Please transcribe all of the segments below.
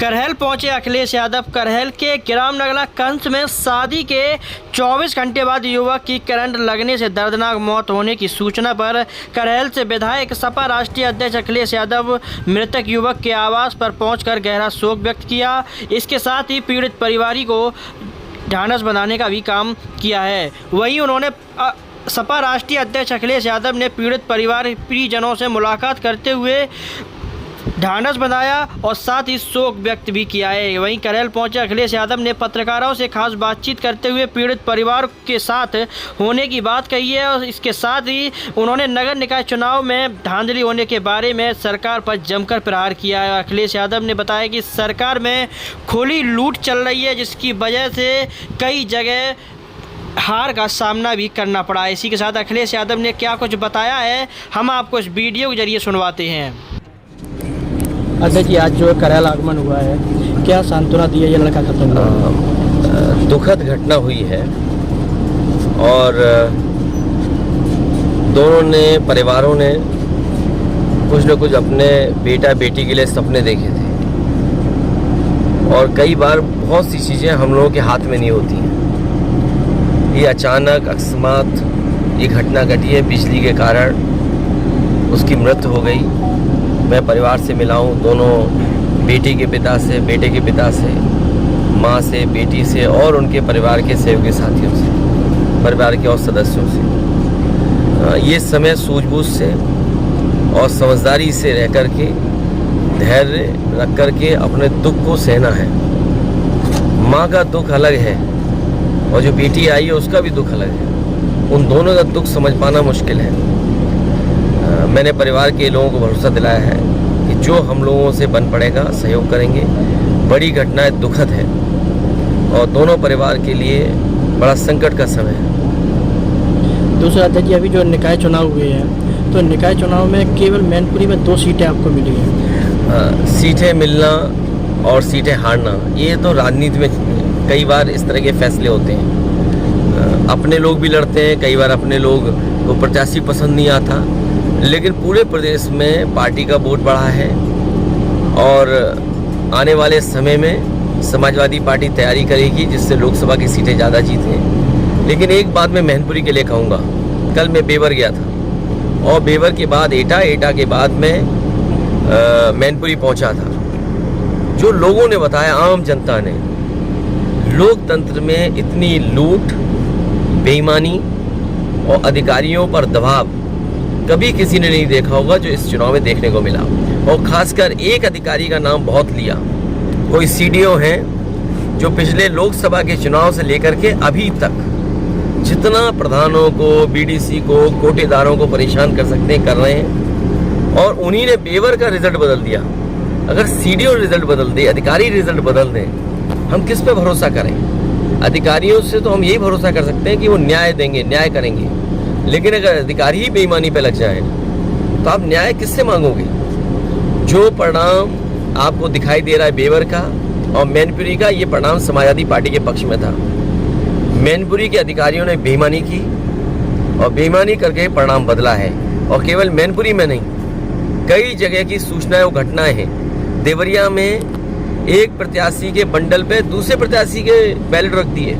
करहल पहुंचे अखिलेश यादव। करहल के ग्राम नगला कंस में शादी के 24 घंटे बाद युवक की करंट लगने से दर्दनाक मौत होने की सूचना पर करहल से विधायक सपा राष्ट्रीय अध्यक्ष अखिलेश यादव मृतक युवक के आवास पर पहुंचकर गहरा शोक व्यक्त किया। इसके साथ ही पीड़ित परिवार को ढांढस बनाने का भी काम किया है। वहीं उन्होंने सपा राष्ट्रीय अध्यक्ष अखिलेश यादव ने पीड़ित परिजनों से मुलाकात करते हुए ढांढस बनाया और साथ ही शोक व्यक्त भी किया है। वहीं करहल पहुंचे अखिलेश यादव ने पत्रकारों से खास बातचीत करते हुए पीड़ित परिवार के साथ होने की बात कही है और इसके साथ ही उन्होंने नगर निकाय चुनाव में धांधली होने के बारे में सरकार पर जमकर प्रहार किया है। अखिलेश यादव ने बताया कि सरकार में खुली लूट चल रही है, जिसकी वजह से कई जगह हार का सामना भी करना पड़ा है। इसी के साथ अखिलेश यादव ने क्या कुछ बताया है, हम आपको इस वीडियो के जरिए सुनवाते हैं। अध्यक्ष जी, आज जो करहल आगमन हुआ है, क्या सांत्वना दी है? ये लड़का खत्म हुआ, दुखद घटना हुई है और दोनों ने परिवारों ने कुछ न कुछ अपने बेटा बेटी के लिए सपने देखे थे और कई बार बहुत सी चीज़ें हम लोगों के हाथ में नहीं होती हैं। ये अचानक अकस्मात ये घटना घटी है, बिजली के कारण उसकी मृत्यु हो गई। मैं परिवार से मिला हूँ, दोनों बेटी के पिता से, बेटे के पिता से, माँ से, बेटी से और उनके परिवार के सहयोगी साथियों से, परिवार के और सदस्यों से। ये समय सूझबूझ से और समझदारी से रह कर के, धैर्य रख कर के अपने दुख को सहना है। माँ का दुख अलग है और जो बेटी आई है उसका भी दुख अलग है। उन दोनों का दुख समझ पाना मुश्किल है। मैंने परिवार के लोगों को भरोसा दिलाया है कि जो हम लोगों से बन पड़ेगा सहयोग करेंगे। बड़ी घटनाएं दुखद है और दोनों परिवार के लिए बड़ा संकट का समय है। दूसरा अध्यक्ष जी, अभी जो निकाय चुनाव हुए हैं, तो निकाय चुनाव में केवल मैनपुरी में 2 सीटें आपको मिली हैं। सीटें मिलना और सीटें हारना, ये तो राजनीति में कई बार इस तरह के फैसले होते हैं। अपने लोग भी लड़ते हैं, कई बार अपने लोग को प्रत्याशी पसंद नहीं आता, लेकिन पूरे प्रदेश में पार्टी का वोट बढ़ा है और आने वाले समय में समाजवादी पार्टी तैयारी करेगी जिससे लोकसभा की सीटें ज़्यादा जीतें। लेकिन एक बात मैं मैनपुरी के लिए कहूँगा, कल मैं बेवर गया था और बेवर के बाद एटा के बाद मैं मैनपुरी पहुँचा था। जो लोगों ने बताया, आम जनता ने, लोकतंत्र में इतनी लूट, बेईमानी और अधिकारियों पर दबाव कभी किसी ने नहीं देखा होगा जो इस चुनाव में देखने को मिला। और खासकर एक अधिकारी का नाम बहुत लिया, कोई सीडीओ हैं जो पिछले लोकसभा के चुनाव से लेकर के अभी तक जितना प्रधानों को, बीडीसी को, कोटेदारों को परेशान कर सकते हैं कर रहे हैं और उन्हीं ने बेवर का रिजल्ट बदल दिया। अगर सीडीओ रिजल्ट बदल दे, अधिकारी रिजल्ट बदल दें, हम किस पे भरोसा करें? अधिकारियों से तो हम यही भरोसा कर सकते हैं कि वो न्याय देंगे, न्याय करेंगे, लेकिन अगर अधिकारी ही बेईमानी पे लग जाए तो आप न्याय किससे मांगोगे? जो परिणाम आपको दिखाई दे रहा है बेवर का और मैनपुरी का, ये परिणाम समाजवादी पार्टी के पक्ष में था। मैनपुरी के अधिकारियों ने बेईमानी की और बेईमानी करके परिणाम बदला है। और केवल मैनपुरी में नहीं, कई जगह की सूचनाएं और घटनाएं हैं। देवरिया में एक प्रत्याशी के बंडल पे दूसरे प्रत्याशी के बैलेट रख दिए।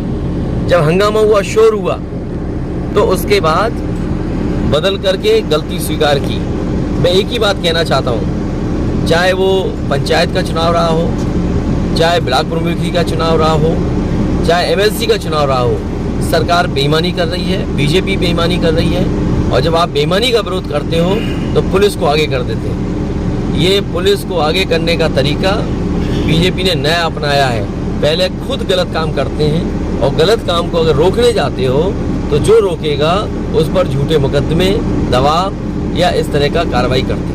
जब हंगामा हुआ, शोर हुआ, तो उसके बाद बदल करके गलती स्वीकार की। मैं एक ही बात कहना चाहता हूँ, चाहे वो पंचायत का चुनाव रहा हो, चाहे ब्लॉक प्रमुखी का चुनाव रहा हो, चाहे एमएलसी का चुनाव रहा हो, सरकार बेईमानी कर रही है, बीजेपी बेईमानी कर रही है। और जब आप बेईमानी का विरोध करते हो तो पुलिस को आगे कर देते हैं। ये पुलिस को आगे करने का तरीका बीजेपी ने नया अपनाया है। पहले खुद गलत काम करते हैं और गलत काम को अगर रोकने जाते हो तो जो रोकेगा उस पर झूठे मुकदमे, दबाव या इस तरह का कार्रवाई करते हैं।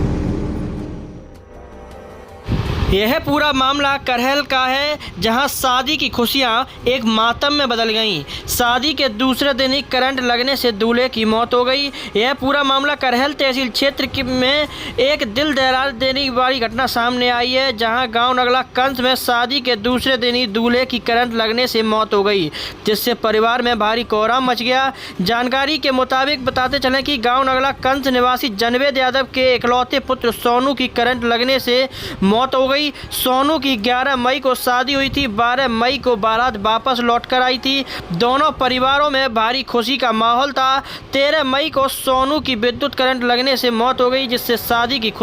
यह पूरा मामला करहल का है, जहां शादी की खुशियां एक मातम में बदल गईं। शादी के दूसरे दिन ही करंट लगने से दूल्हे की मौत हो गई। यह पूरा मामला करहल तहसील क्षेत्र में एक दिल दहला देने वाली घटना सामने आई है, जहां गांव नगला कंस में शादी के दूसरे दिन ही दूल्हे की करंट लगने से मौत हो गई, जिससे परिवार में भारी कोहराम मच गया। जानकारी के मुताबिक बताते चलें कि गाँव नगला कंस निवासी जनवेद यादव के इकलौते पुत्र सोनू की करंट लगने से मौत हो गई। गई। सोनू की 11 मई को शादी हुई थी, 12 मई को बारात वापस लौट कर आई थी। दोनों परिवारों में भारी खुशी का माहौल था। 13 मई को सोनू की विद्युत करंट लगने से मौत हो गई, जिससे शादी की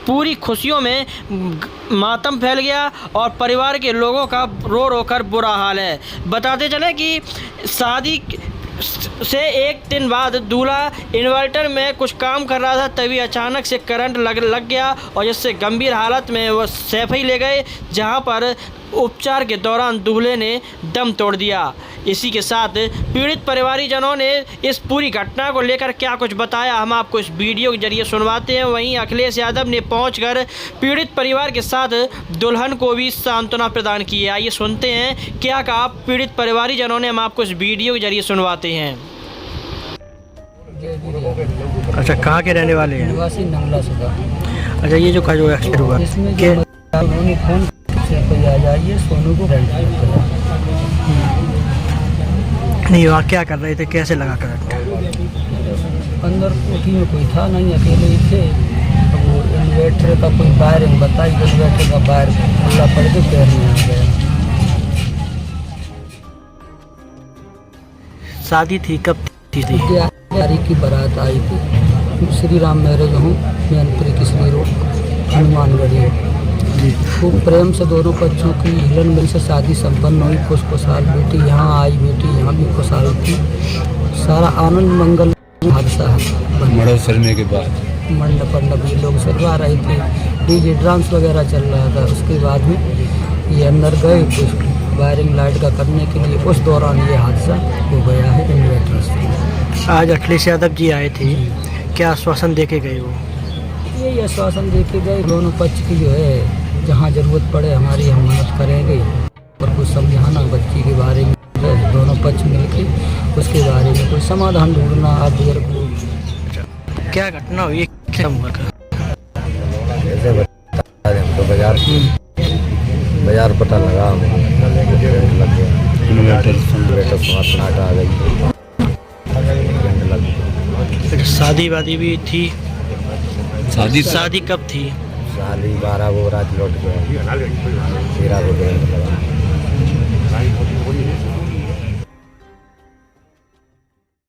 पूरी खुशियों में मातम फैल गया और परिवार के लोगों का रो रो कर बुरा हाल है। बताते चले कि शादी से एक दिन बाद दूल्हा इन्वर्टर में कुछ काम कर रहा था, तभी अचानक से करंट लग गया और जिससे गंभीर हालत में वो सैफई ले गए, जहां पर उपचार के दौरान दूल्हे ने दम तोड़ दिया। इसी के साथ पीड़ित परिवारीजनों ने इस पूरी घटना को लेकर क्या कुछ बताया, हम आपको इस वीडियो के जरिए सुनवाते हैं। वहीं अखिलेश यादव ने पहुंचकर पीड़ित परिवार के साथ दुल्हन को भी सांत्वना प्रदान की है। आइए सुनते हैं क्या कहा पीड़ित परिवारीजनों ने, हम आपको इस वीडियो के जरिए सुनवाते हैं। अच्छा, कहाँ के रहने वाले हैं? निवासी नंगला सुधा। अच्छा, ये जो एक्सीडेंट हुआ इसमें जो उन्होंने फोन से कोई आ जाइए, सोनू को नहीं, वहाँ क्या कर रहे थे, कैसे लगा करंट? अंदर कोठी में कोई था नहीं, अकेले ही थे। तो वो इन्वर्टर का कोई वायरिंग बताई, इन्वर्टर का वायर खुला पड़ के पैर में आ गया। शादी थी, कब थी? तारीख की बारात आई थी, Shri Ram marriage home, Mainpuri Kisli road, Hanumangarhi. खूब प्रेम से दोनों बच्चों की हिलन मिल से शादी संपन्न हुई। खुशहाल बेटी यहाँ आई, बेटी यहाँ भी खुशहाल थी। सारा आनंद मंगल हादसा है। मड़ो सलने के बाद मंडप ये लोग सजवा रहे थे, डीजे डांस वगैरह चल रहा था। उसके बाद में ये अंदर गए कुछ वायरिंग लाइट का करने के लिए, उस दौरान ये हादसा हो गया है इन्वर्टर से। आज अखिलेश यादव जी आए थे, क्या आश्वासन दे के गए? वो यही आश्वासन दे के गए, दोनों पक्ष की जो है जहाँ ज़रूरत पड़े हमारी हम मदद करेंगे और कुछ समझाना बच्ची के बारे में, दोनों पक्ष मिलके उसके बारे में कोई समाधान ढूंढना। आप क्या घटना हुई, क्या हुआ? ऐसे बता दें, हमको बाजार पता लगा, लग गया इन्वर्टर स्मार्ट आ गई। शादी वादी भी थी? शादी कब थी? शादी 12 को रात लौट गया, 13 को करंट लगा।